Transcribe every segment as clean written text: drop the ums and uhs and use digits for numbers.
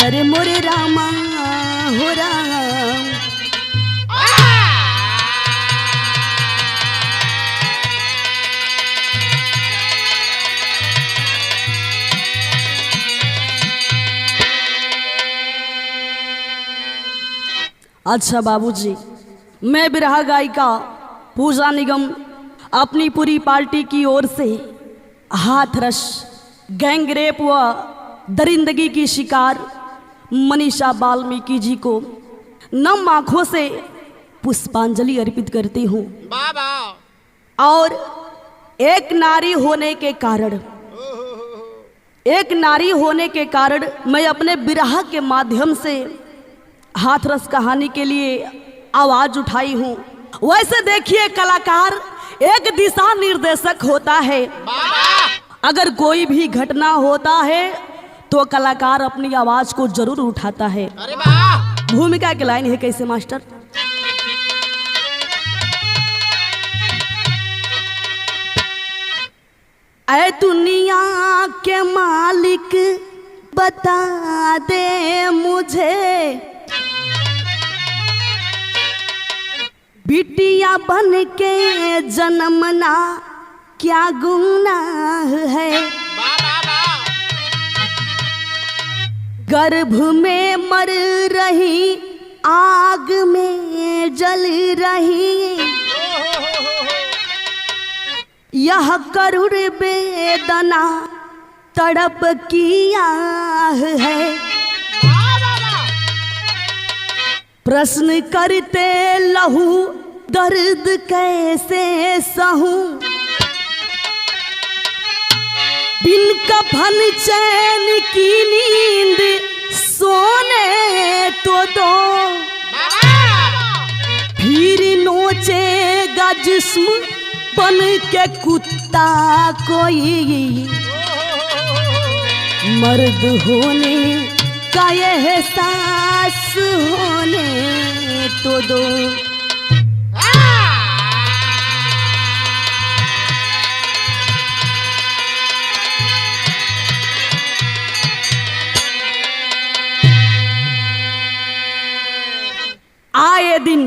अरे मोरे रामा हो राम। अच्छा बाबूजी, मैं बिरहा गायिका पूजा निगम अपनी पूरी पार्टी की ओर से हाथरस, गैंगरेप व दरिंदगी की शिकार मनीषा वाल्मीकि जी को नम आंखों से पुष्पांजलि अर्पित करती हूँ। और एक नारी होने के कारण मैं अपने बिरहा के माध्यम से हाथरस कहानी के लिए आवाज उठाई हूँ। वैसे देखिए, कलाकार एक दिशा निर्देशक होता है। अगर कोई भी घटना होता है तो कलाकार अपनी आवाज को जरूर उठाता है। अरे वाह! भूमिका की लाइन है कैसे मास्टर? ऐ दुनिया के मालिक बता दे मुझे, बिटिया बन के जन्मना क्या गुनाह है। गर्भ में मर रही, आग में जल रही, यह करुण वेदना तड़प की आह है। प्रश्न करते लहू दर्द कैसे सहूं, बिन कफन चैन की नींद सोने तो दो, फिर नोचेगा जिस्म बन के कुत्ता कोई, मर्द होने का एहसास होने तो दो। आए दिन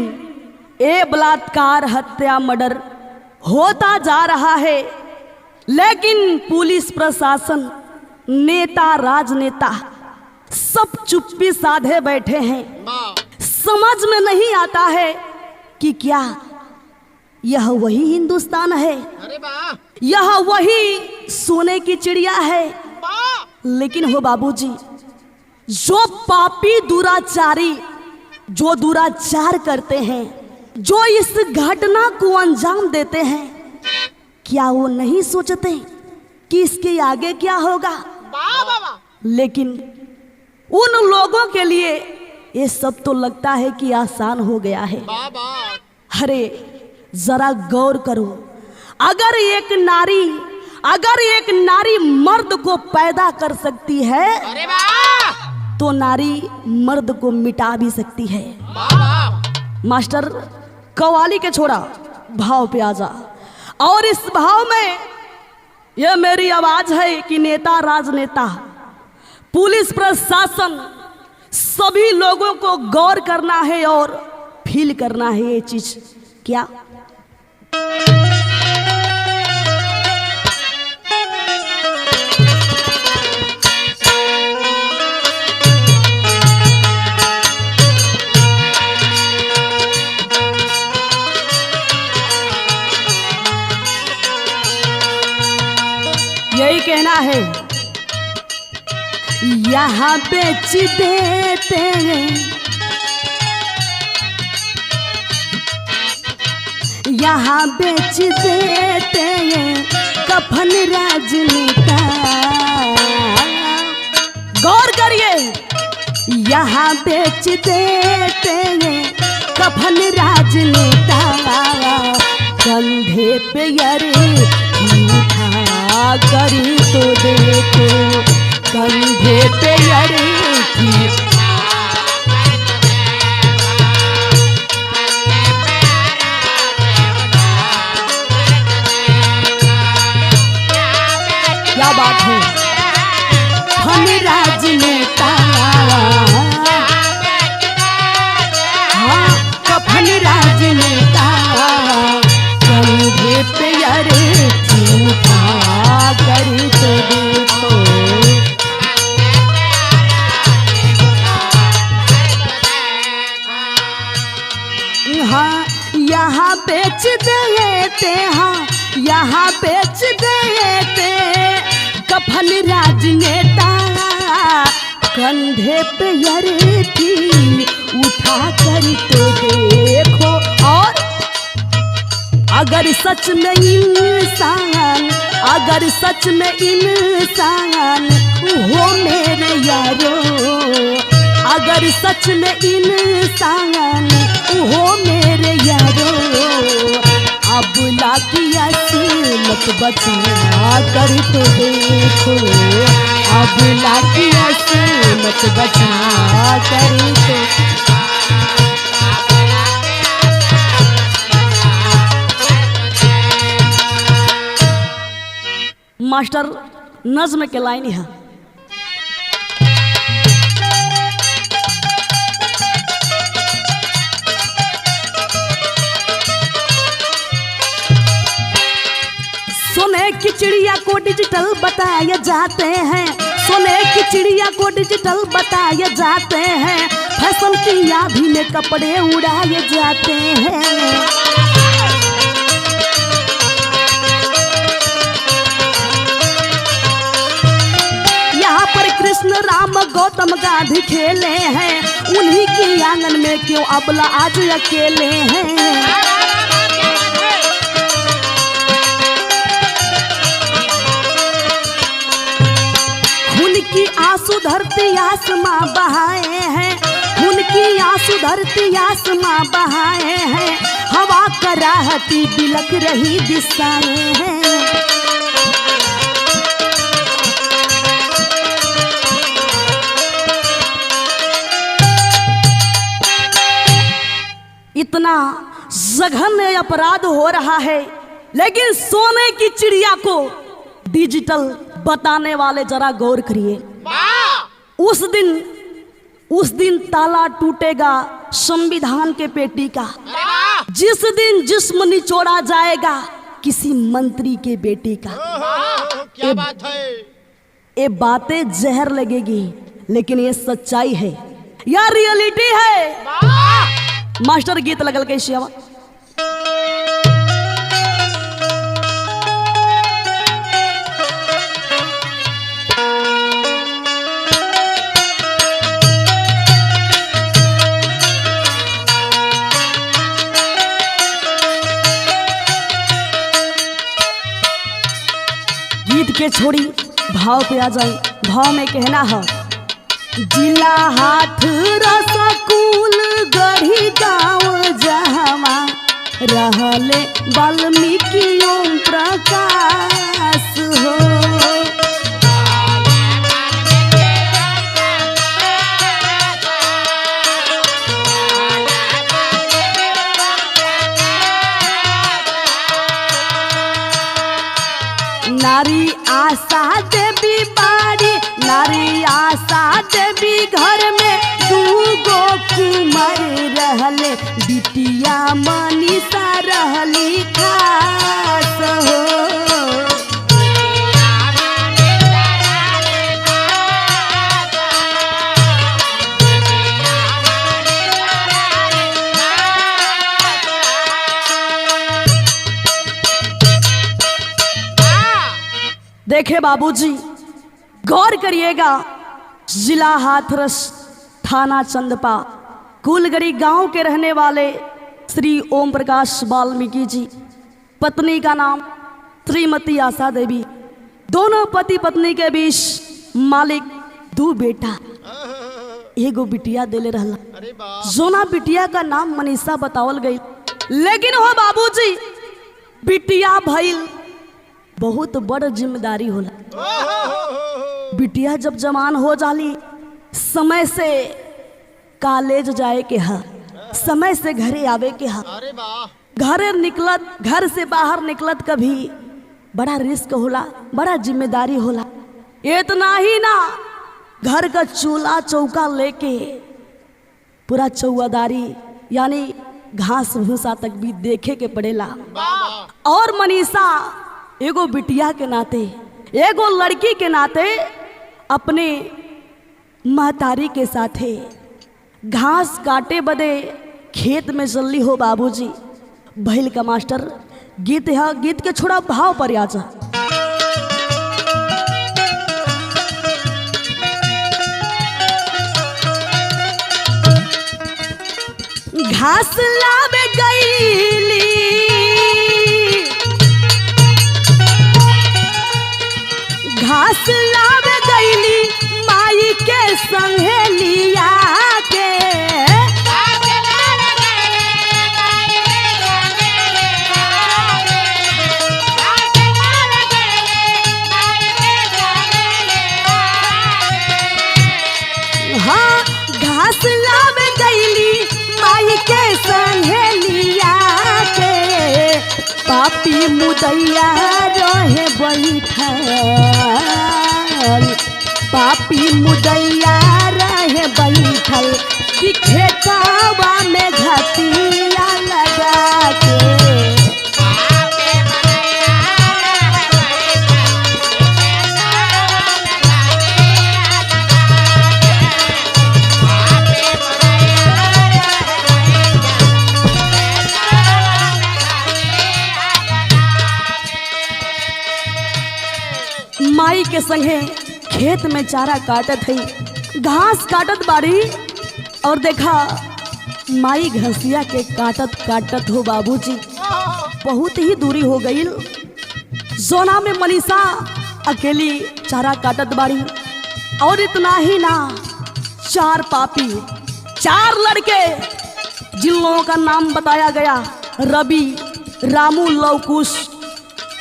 ये बलात्कार, हत्या, मर्डर होता जा रहा है, लेकिन पुलिस प्रशासन, नेता, राजनेता सब चुप्पी साधे बैठे हैं। समझ में नहीं आता है कि क्या यह वही हिंदुस्तान है, यह वही सोने की चिड़िया है। लेकिन हो बाबूजी, जो पापी दुराचारी जो दुराचार करते हैं, जो इस घटना को अंजाम देते हैं, क्या वो नहीं सोचते कि इसके आगे क्या होगा? लेकिन उन लोगों के लिए ये सब तो लगता है कि आसान हो गया है। अरे जरा गौर करो, अगर एक नारी मर्द को पैदा कर सकती है, तो नारी मर्द को मिटा भी सकती है। मास्टर कव्वाली के छोड़ा, भाव पे आजा। और इस भाव में यह मेरी आवाज है कि नेता राजनेता पुलिस प्रशासन सभी लोगों को गौर करना है और फील करना है ये चीज। क्या यही कहना है, यहाँ बेच देते हैं, यहाँ बेच देते हैं कफन राजनेता। गौर करिए, यहाँ बेच देते हैं कफन राजनेता। कंधे पे यारे उठा करी तो देखो, कंधे पे यारे क्या बात है। हम राजनेता, हाँ कफन राजनेता, कंधे पे यारे उठा करी तो देखो। हाँ यहाँ बेच देते, हाँ यहाँ बेच देते कफन राजनेता। कंधे पे यारे थी उठा कर तो देखो। और अगर सच में इंसान, अगर सच में इंसान हो मेरे यारो, अगर सच में इंसान हो मेरे यारो, अबला की असमत बचा कर तो देखो, अबला की असमत बचा कर तो। मास्टर नज्म के लाइन है, सोने की चिड़िया को डिजिटल बताए जाते हैं, सोने की चिड़िया को डिजिटल बताए जाते हैं, फैशन की आंधी में कपड़े उड़ाए जाते हैं। यहाँ पर कृष्ण राम गौतम गांधी खेले हैं, उन्हीं के आंगन में क्यों अबला आज अकेले हैं। उनकी आंसू धरती आसमां बहाए हैं, उनकी आंसू धरती आसमां बहाए हैं, हवा कराहती बिलक रही दिशाएं हैं। इतना जघन्य अपराध हो रहा है, लेकिन सोने की चिड़िया को डिजिटल बताने वाले जरा गौर करिए। उस दिन ताला टूटेगा संविधान के पेटी का, जिस दिन जिस्म निचोड़ा जाएगा किसी मंत्री के बेटी का। क्या बात है। ये बातें जहर लगेगी, लेकिन ये सच्चाई है, यह रियलिटी है। मास्टर गीत लगल के शिवा। गीत के छोड़ी भाव पे आ जाए। भाव में कहना है, जिला हाथ रसकुल गढ़ी गाँव जहवा रहले वाल्मीकि ओम प्रकाश हो। नारी आशा देवी बाड़ी, नारी आशा देवी घर में दूगो कुमार रहले, बिटिया मनीषा रहली खास हो। देखे बाबूजी, गौर करिएगा, जिला हाथरस, थाना चंदपा, कुलगड़ी गांव के रहने वाले श्री ओम प्रकाश वाल्मीकि जी, पत्नी का नाम श्रीमती आशा देवी, दोनों पति पत्नी के बीच मालिक दो बेटा, एगो बिटिया देले रहला। अरे वाह, जोना बिटिया का नाम मनीषा बतावल गई, लेकिन हो बाबूजी बिटिया भइल बहुत बड़ जिम्मेदारी होला। बिटिया जब जवान हो जाली, समय से कॉलेज जाए के हा, समय से घरे आवे के हा, अरे वाह, घर से बाहर निकलत कभी बड़ा रिस्क होला, बड़ा जिम्मेदारी होला। इतना ही ना, घर का चूल्हा चौका लेके पूरा चौवादारी यानी घास भूसा तक भी देखे के पड़ेला। वाह, और मनीषा एगो बिटिया के नाते, एगो लड़की के नाते अपने महतारी के साथे घास काटे बदे खेत में चलली हो बाबूजी। भैल का मास्टर गीत है, गीत के छोड़ा भाव पर आ जा। घास लावे गईली, घास लावे गईली माई के संहेलिया के। हाँ, घास लावे गईली माई के संहेलिया के, पापी मुदैया रहे बैठल, पापी मुदैया रहे बैठल कि खेतवा में घटिया लगा के। माई के संगे खेत में चारा काटत है, घास काटत बाड़ी, और देखा माई घसिया के काटत काटत हो बाबूजी बहुत ही दूरी हो गई। जोना में मनीषा अकेली चारा काटत बाड़ी, और इतना ही ना, चार पापी, चार लड़के जिन लोगों का नाम बताया गया, रवि, रामू, लवकुश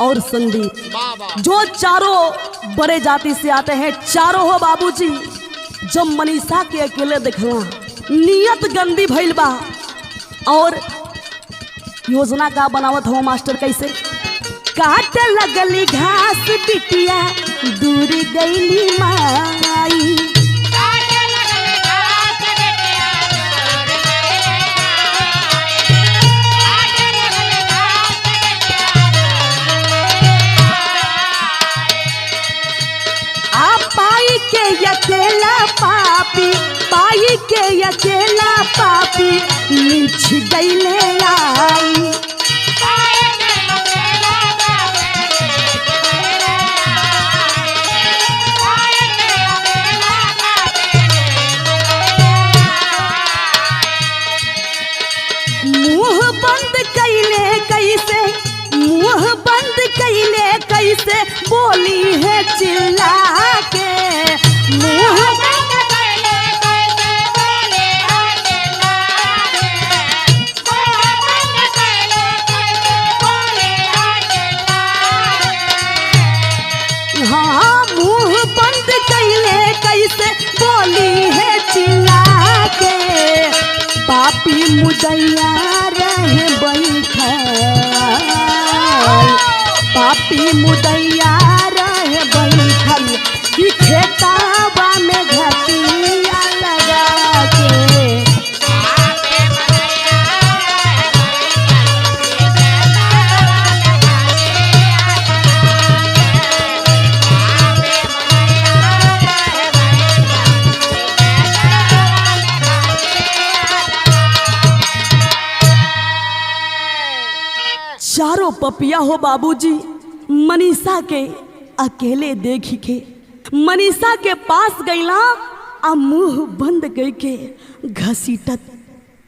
और संदीप, वाह वाह, जो चारों बड़े जाति से आते हैं, चारों हो बाबूजी। जब मनीषा के अकेले देखला, नियत गंदी भइल बा, और योजना का बनावत हो मास्टर कैसे? काट लगली घास बिटिया दूर गईली माई, अकेला पापी, पाई के अकेला पापी नीच गईले आई। मुंह बंद कैले कैसे, मुंह बंद कैले कैसे बोली है चिल्ला के। मुंह हाँ, मुंह बंद कैले कैसे बोली है चिल्ला के। पापी मुदैया रहे बैठल, पापी मुदैया चारों पपिया हो बाबूजी मनीषा के अकेले देखी के मनीषा के पास गईला आ मुंह बंद गई के घसीटत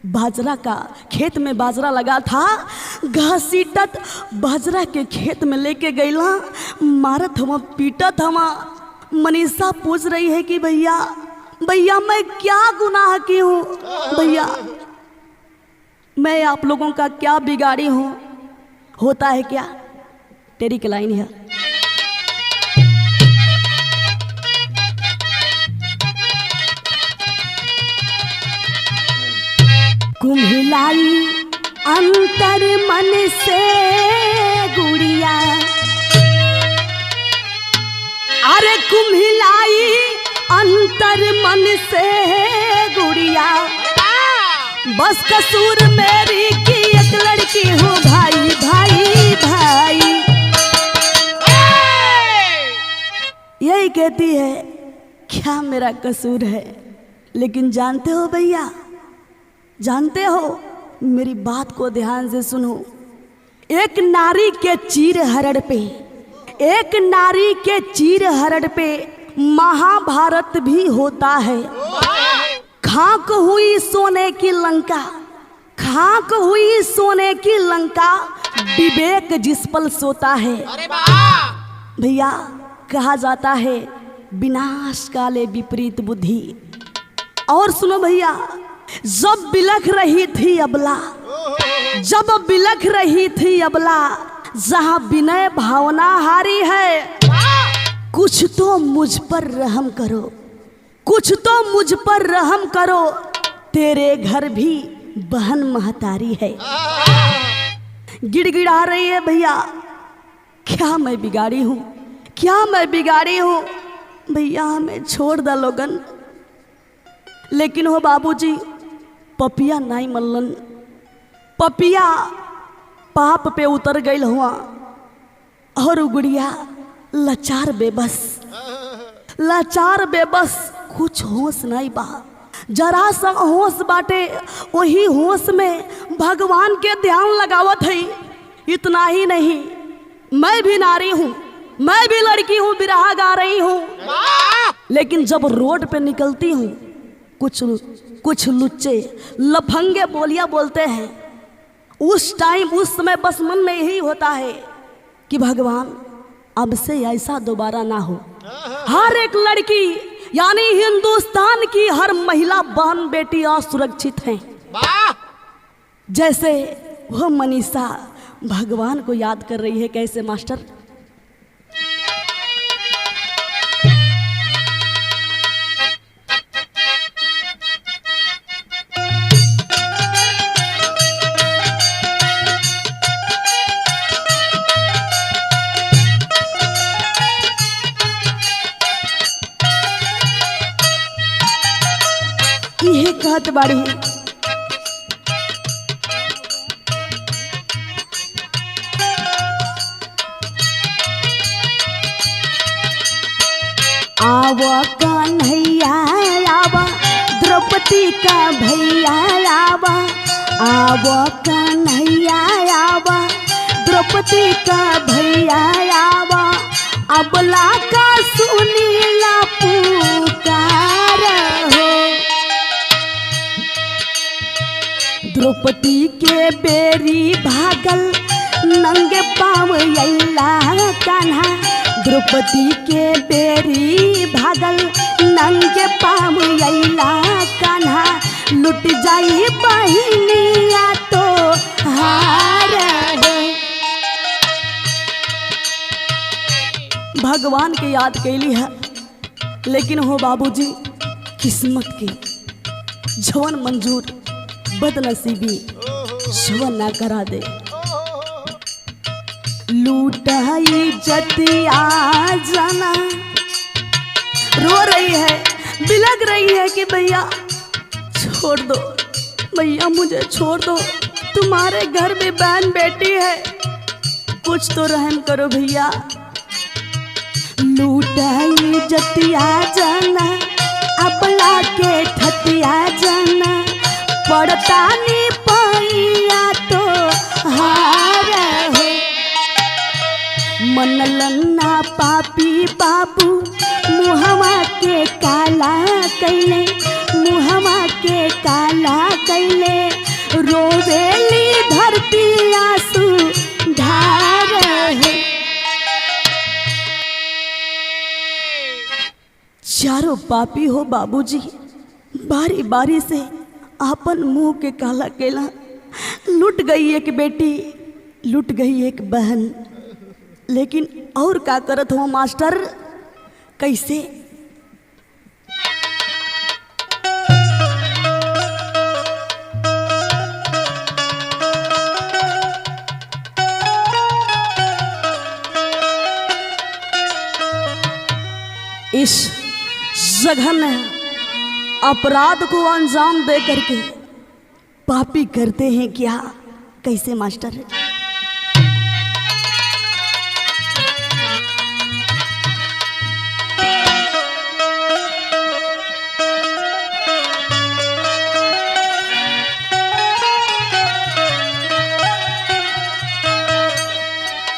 बाजरा का खेत में बाजरा लगा था, घसीटत बाजरा के खेत में लेके गईला, मारत हवा पीटत हवा। मनीषा पूछ रही है कि भैया भैया मैं क्या गुनाह की हूँ, भैया मैं आप लोगों का क्या बिगाड़ी हूँ। होता है क्या, तेरी की लाइन है। कुम्हिलाई अंतर मन से गुड़िया, अरे कुम्हिलाई अंतर मन से गुड़िया, बस कसूर मेरी की एक लड़की हूँ भाई भाई भाई। यही कहती है क्या मेरा कसूर है। लेकिन जानते हो भैया, जानते हो, मेरी बात को ध्यान से सुनो। एक नारी के चीर हरण पे, एक नारी के चीर हरण पे महाभारत भी होता है। खाक हुई सोने की लंका, खाक हुई सोने की लंका, विवेक जिस पल सोता है। भैया कहा जाता है विनाश काले विपरीत बुद्धि। और सुनो भैया, जब बिलख रही थी अबला, जब बिलख रही थी अबला, जहां विनय भावना हारी है, कुछ तो मुझ पर रहम करो, कुछ तो मुझ पर रहम करो, तेरे घर भी बहन महतारी है। गिड़गिड़ा रही है भैया, क्या मैं बिगाड़ी हूँ, क्या मैं बिगाड़ी हूँ। भैया हमें छोड़ द लोगन। लेकिन हो बाबूजी पपिया नहीं मल्लन, पपिया पाप पे उतर गई हुआ और उगड़िया लाचार बेबस, लाचार बेबस, कुछ होश नहीं बा, जरा सा होश बाटे, वही होश में भगवान के ध्यान लगावत है। इतना ही नहीं, मैं भी नारी हूँ, मैं भी लड़की हूँ, बिरहा गा रही हूँ। लेकिन जब रोड पे निकलती हूँ, कुछ लुच्चे लफंगे बोलियां बोलते हैं, उस टाइम उस समय बस मन में यही होता है कि भगवान अब से ऐसा दोबारा ना हो। हर एक लड़की यानी हिंदुस्तान की हर महिला बहन बेटी असुरक्षित हैं। जैसे वह मनीषा भगवान को याद कर रही है। कैसे मास्टर? यही कहत बाड़ी, आवा कन्हैया आवा द्रौपदी का भैया आवा, आवा कन्हैया आवा द्रौपदी का भैया आवा, अबला का सुनीला पुकार हो। द्रौपदी के बेरी भागल नंगे पाँव अइला कान्हा, द्रौपदी के बेरी भागल नंगे पाँव अइला कान्हा, लुट जाई बहिनिया तो हार है। भगवान के याद कैली है, लेकिन हो बाबूजी किस्मत की जवन मंजूर बदनसीबी जवन ना करा दे। लूटाई जतिया जाना, रो रही है, बिलख रही है कि भैया छोड़ दो, भैया मुझे छोड़ दो, तुम्हारे घर में बहन बेटी है, कुछ तो रहम करो भैया। लूटाई जतिया जाना, अपला के ठतिया जाना, पड़ता नी पैया तो हार है। पापी बाबू मुहवा के काला कैले, मुहवा के काला कैले, रोवेली धरती आंसू ढार है। चारों पापी हो बाबूजी बारी बारी से आपन मुंह के काला केला। लुट गई एक बेटी, लुट गई एक बहन, लेकिन और का करत हो मास्टर? कैसे? इस जघन्य अपराध को अंजाम दे करके पापी करते हैं क्या? कैसे मास्टर?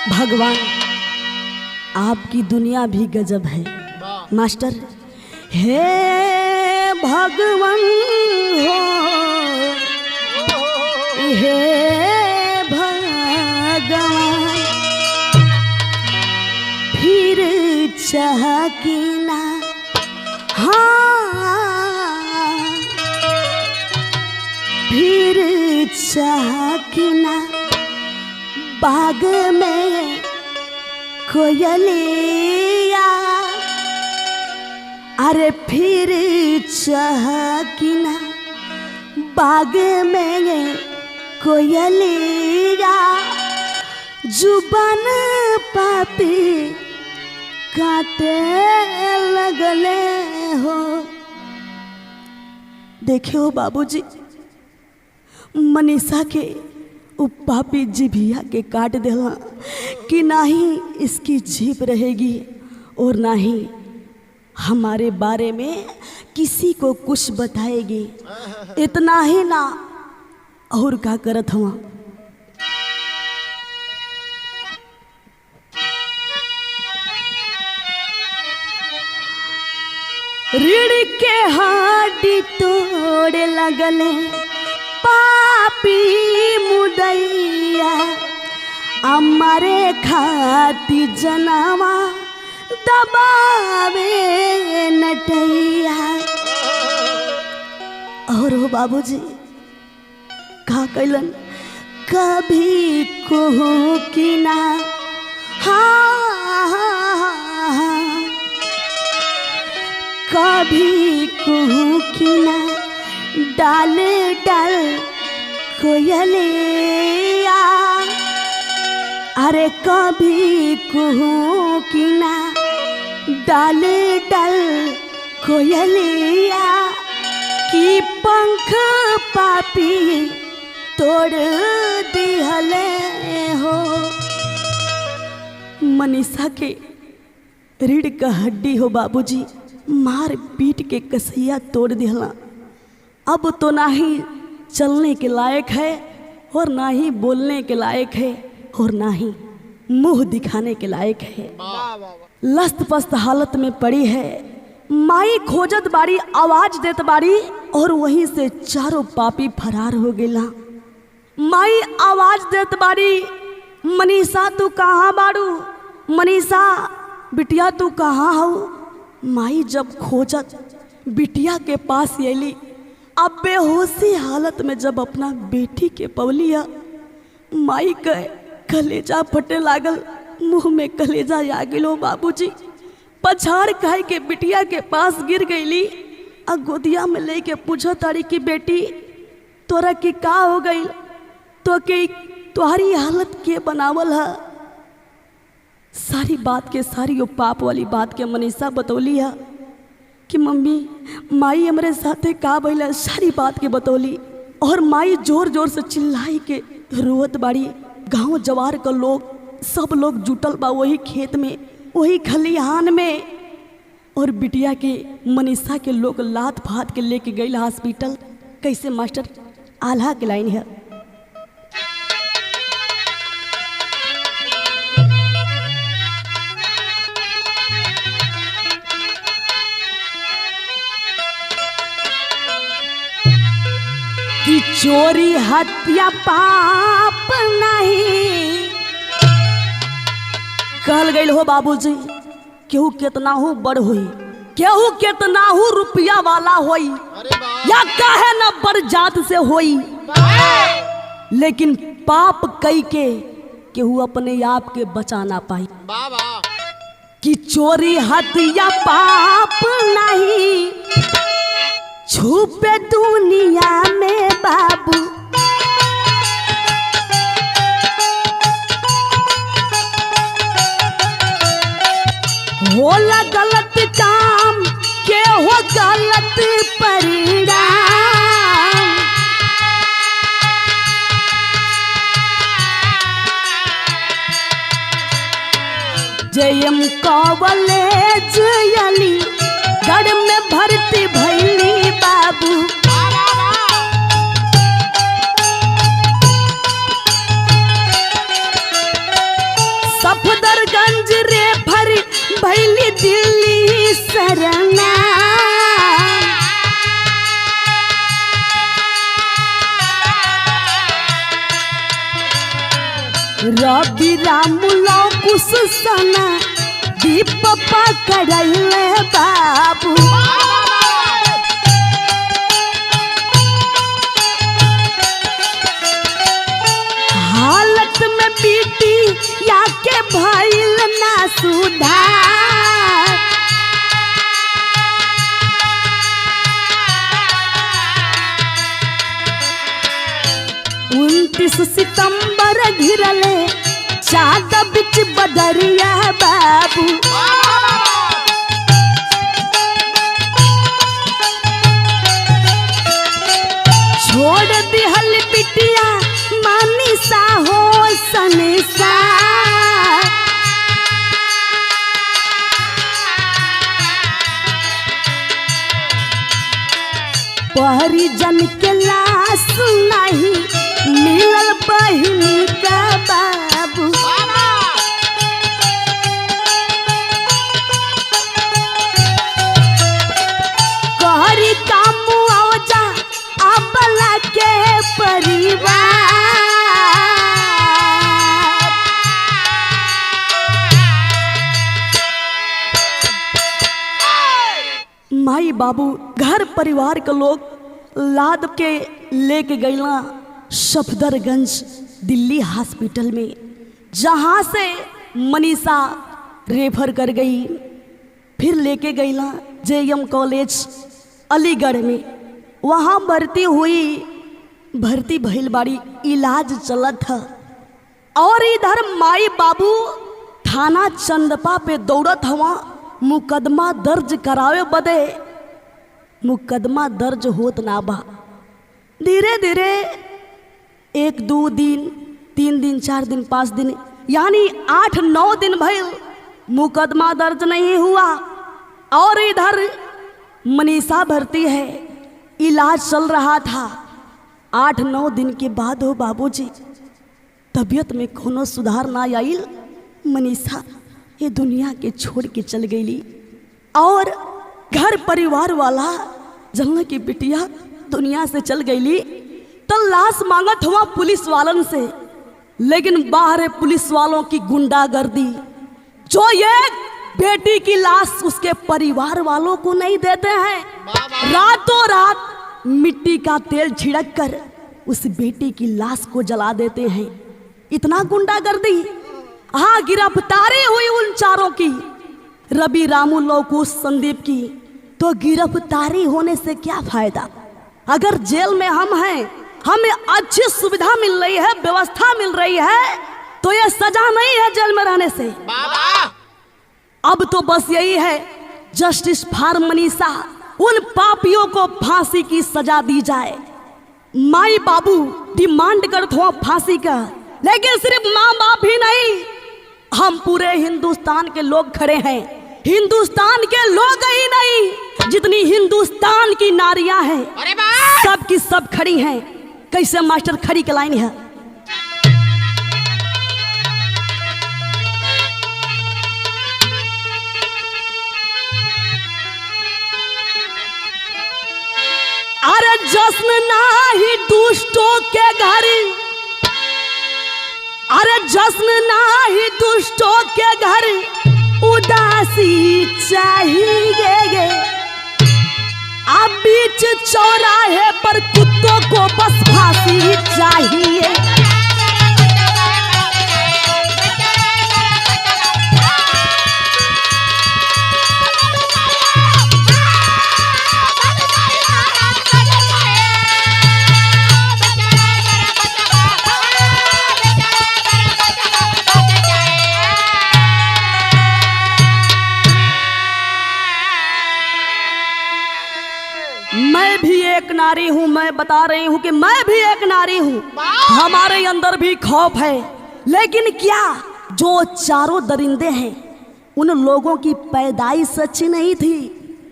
भगवान आपकी दुनिया भी गजब है मास्टर। हे भगवान हो, हे भगवान, फिर चाह की ना, हाँ फिर चाह की ना, बाग में कोयलिया, अरे फिर चहकिना बाग में कोयलिया, जुबान पापी काटे लगले हो। देखे हो बाबूजी, मनीषा के उ पापी जिभिया के काट देला कि ना ही इसकी जीभ रहेगी और ना ही हमारे बारे में किसी को कुछ बताएगी। इतना ही ना, और का करत हुआ? रीढ़ के हड्डी तोड़े लगले पापी मुदैया, हमारे खाती जनवा दबावे नटैया। और हो बाबूजी का कैलन? कभी कहूँ कि ना, हाँ कभी कहूँ कि ना, डाल डाल कोयलिया, अरे कभी कहूँ कि ना, डाल डाल कोयलिया, की पंख पापी तोड़ दिहले हो। मनीषा के रीढ़ का हड्डी हो बाबूजी मार पीट के कसैया तोड़ दिहला। अब तो ना ही चलने के लायक है और ना ही बोलने के लायक है और ना ही मुंह दिखाने के लायक है। लस्त पस्त हालत में पड़ी है। माई खोजत बाड़ी, आवाज देत बाड़ी और वहीं से चारों पापी फरार हो गेला। माई आवाज देत बाड़ी, मनीषा तू कहाँ बाड़ू? मनीषा बिटिया तू कहाँ हो? माई जब खोजत बिटिया के पास अली, अब बेहोशी हालत में जब अपना बेटी के पवलिया, माई के कलेजा फटे लागल, मुंह में कलेजा आ गेलो बाबूजी। पछाड़ खाई के बिटिया के पास गिर गईली, आ गोदिया में लेके पूछो तारी की बेटी तोरा की का हो गई? तो के तुम्हारी हालत के बनावल है? सारी बात के सारी वो पाप वाली बात के मनीषा बतौली है कि मम्मी माई हमारे साथे का भइल, सारी बात के बतौली। और माई जोर जोर से चिल्लाई के रोवत बाड़ी। गांव जवार का लोग सब लोग जुटल बा वही खेत में, वही खलिहान में, और बिटिया के मनीषा के लोग लात फात के लेके गई हॉस्पिटल। कैसे मास्टर? आल्हा के लाइन है। चोरी हत्या पाप नहीं। कहल गई हो बाबूजी, केहू कितना हो बड़ हुई, केहू कितना हो रुपया वाला होई, अरे वाह या काहे न बड़ जात से होई, लेकिन पाप कई के केहू अपने आप के बचा ना पाई। वाह वाह कि चोरी हत्या पाप नहीं, छुपे दुनिया में बाबू। होला गलत काम के हो गलत परिणाम। जयम कॉलेज अली गढ़ में भर्ती भैली बाबू। सफदरगंज रे भर भैली दिल्ली सरना। रवि राम लौकुश सना दीप पकड़ले बाबू। हालत में बीती या के भइल ना सुधार। 29 सितंबर घिरले चाँद बिच बदरिया बाबू। छोड़ दिहल बिटिया मानिसा हो संसार। परिजन के लाश नहीं मिलल बहिनी का बाबू। कहरी का मुआवजा अबला के परिवार। माई बाबू घर परिवार के लोग लाद के लेके गईला सफदरगंज दिल्ली हॉस्पिटल में, जहाँ से मनीषा रेफर कर गई। फिर लेके गईला जेएम कॉलेज अलीगढ़ में, वहाँ भर्ती हुई। भर्ती भइल बाड़ी, इलाज चलत है। और इधर माई बाबू थाना चंदपा पे दौड़त हवा मुकदमा दर्ज करावे बदे। मुकदमा दर्ज होत ना बा। धीरे धीरे 1 2 दिन 3 दिन 4 दिन 5 दिन यानी 8 9 दिन भइल, मुकदमा दर्ज नहीं हुआ। और इधर मनीषा भर्ती है, इलाज चल रहा था। 8 9 दिन के बाद हो बाबूजी तबीयत में कोनो सुधार ना आइल। मनीषा ये दुनिया के छोड़ के चल गई। और घर परिवार वाला जंगल की बिटिया दुनिया से चल गई तो लाश मांगत हुआ पुलिस वालन से, लेकिन बाहर पुलिस वालों की गुंडागर्दी, जो ये बेटी की लाश उसके परिवार वालों को नहीं देते हैं। रातों रात मिट्टी का तेल छिड़क कर उस बेटी की लाश को जला देते हैं। इतना गुंडागर्दी। हाँ, गिरफ्तारी हुई उन चारों की, रवि रामू लौकुश संदीप की। तो गिरफ्तारी होने से क्या फायदा? अगर जेल में हम हैं, हमें अच्छी सुविधा मिल रही है, व्यवस्था मिल रही है, तो ये सजा नहीं है जेल में रहने से। अब तो बस यही है, जस्टिस फॉर मनीषा, उन पापियों को फांसी की सजा दी जाए। माई बाबू डिमांड करते हो फांसी का, लेकिन सिर्फ माँ बाप ही नहीं, हम पूरे हिंदुस्तान के लोग खड़े हैं। हिंदुस्तान के लोग ही नहीं, जितनी हिंदुस्तान की नारियां हैं सब की सब खड़ी हैं। कैसे मास्टर खड़ी के लाइन है। अरे जश्न नाही दुष्टों के घर, अरे जश्न नाही दुष्टों के घर, उदासी चाहिए। अब बीच चौराहे पर कुत्तों को बस फांसी चाहिए। मैं भी एक नारी हूँ, मैं बता रही हूँ कि मैं भी एक नारी हूँ। हमारे अंदर भी खौफ है, लेकिन क्या जो चारों दरिंदे हैं उन लोगों की पैदाइश अच्छी नहीं थी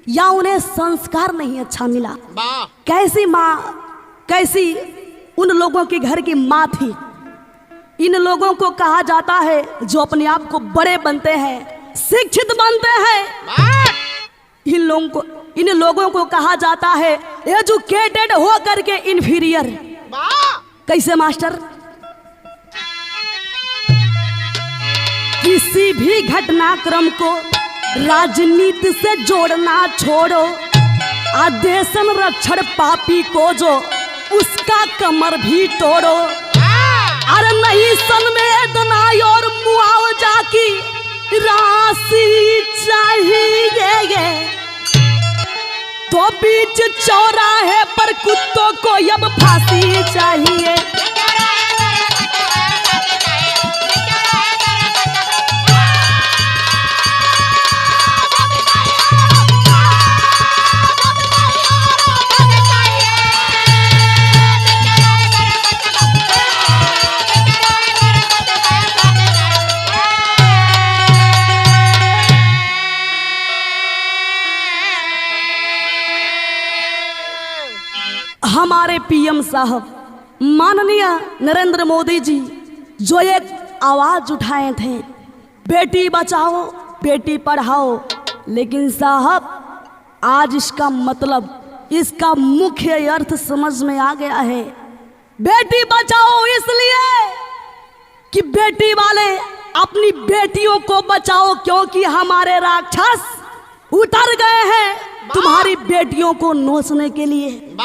या उन्हें संस्कार नहीं अच्छा मिला? वाह कैसी माँ, कैसी उन लोगों के घर की माँ थी। इन लोगों को कहा जाता है जो अपने आप को बड़े बनते हैं, शिक्षित बनते हैं, वाह इन लोगों को कहा जाता है एजुकेटेड हो करके इंफीरियर। वाह कैसे मास्टर? किसी भी घटनाक्रम को राजनीति से जोड़ना छोड़ो, आदेश संरक्षण पापी को जो उसका कमर भी तोड़ो। अरे नहीं संवेदना और मुआवजा की राशि चाहिए, तो बीच चौराहे पर कुत्तों को अब फांसी चाहिए। हमारे पीएम साहब माननीय नरेंद्र मोदी जी जो एक आवाज उठाए थे, बेटी बचाओ बेटी पढ़ाओ, लेकिन साहब आज इसका मतलब, इसका मुख्य अर्थ समझ में आ गया है। बेटी बचाओ इसलिए कि बेटी वाले अपनी बेटियों को बचाओ, क्योंकि हमारे राक्षस उतर गए हैं तुम्हारी बेटियों को नोचने के लिए।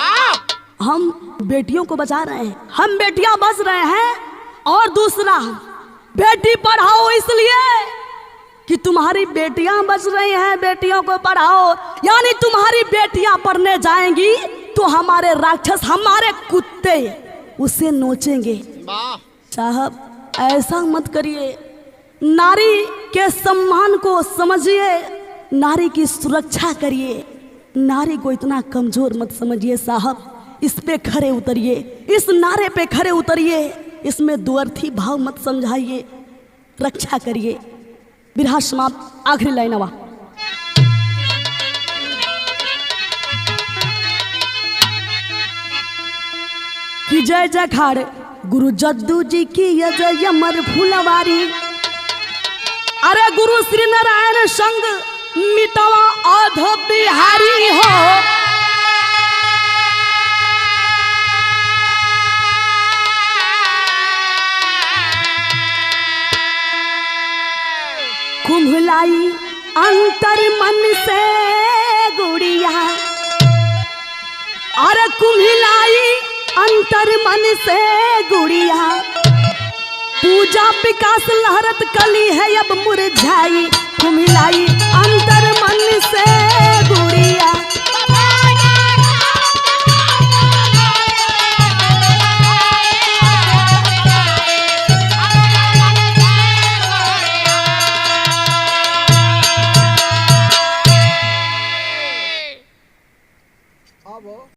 हम बेटियों को बचा रहे हैं, हम बेटियां बच रहे हैं। और दूसरा, बेटी पढ़ाओ इसलिए कि तुम्हारी बेटियां बच रही हैं, बेटियों को पढ़ाओ, यानी तुम्हारी बेटियां पढ़ने जाएंगी तो हमारे राक्षस, हमारे कुत्ते उसे नोचेंगे। साहब ऐसा मत करिए, नारी के सम्मान को समझिए, नारी की सुरक्षा करिए, नारी को इतना कमजोर मत समझिए साहब। इस पे खड़े उतरिए, इस नारे पे खड़े उतरिए, इसमें द्वर्थी भाव मत समझाइए, रक्षा करिए। बिरहा समाप्त। आखिरी लाइन आवा। कि जय जयकार गुरु जद्दू जी की जय अमर फुलवारी। अरे गुरु श्री नारायण संग मितवा अध बिहारी हो। कुम्हलाई अंतर मन से गुड़िया, अरे कुम्हलाई अंतर मन से गुड़िया, पूजा विकास लहरत कली है अब मुरझाई, कुम्हलाई अंतर मन से गुड़िया।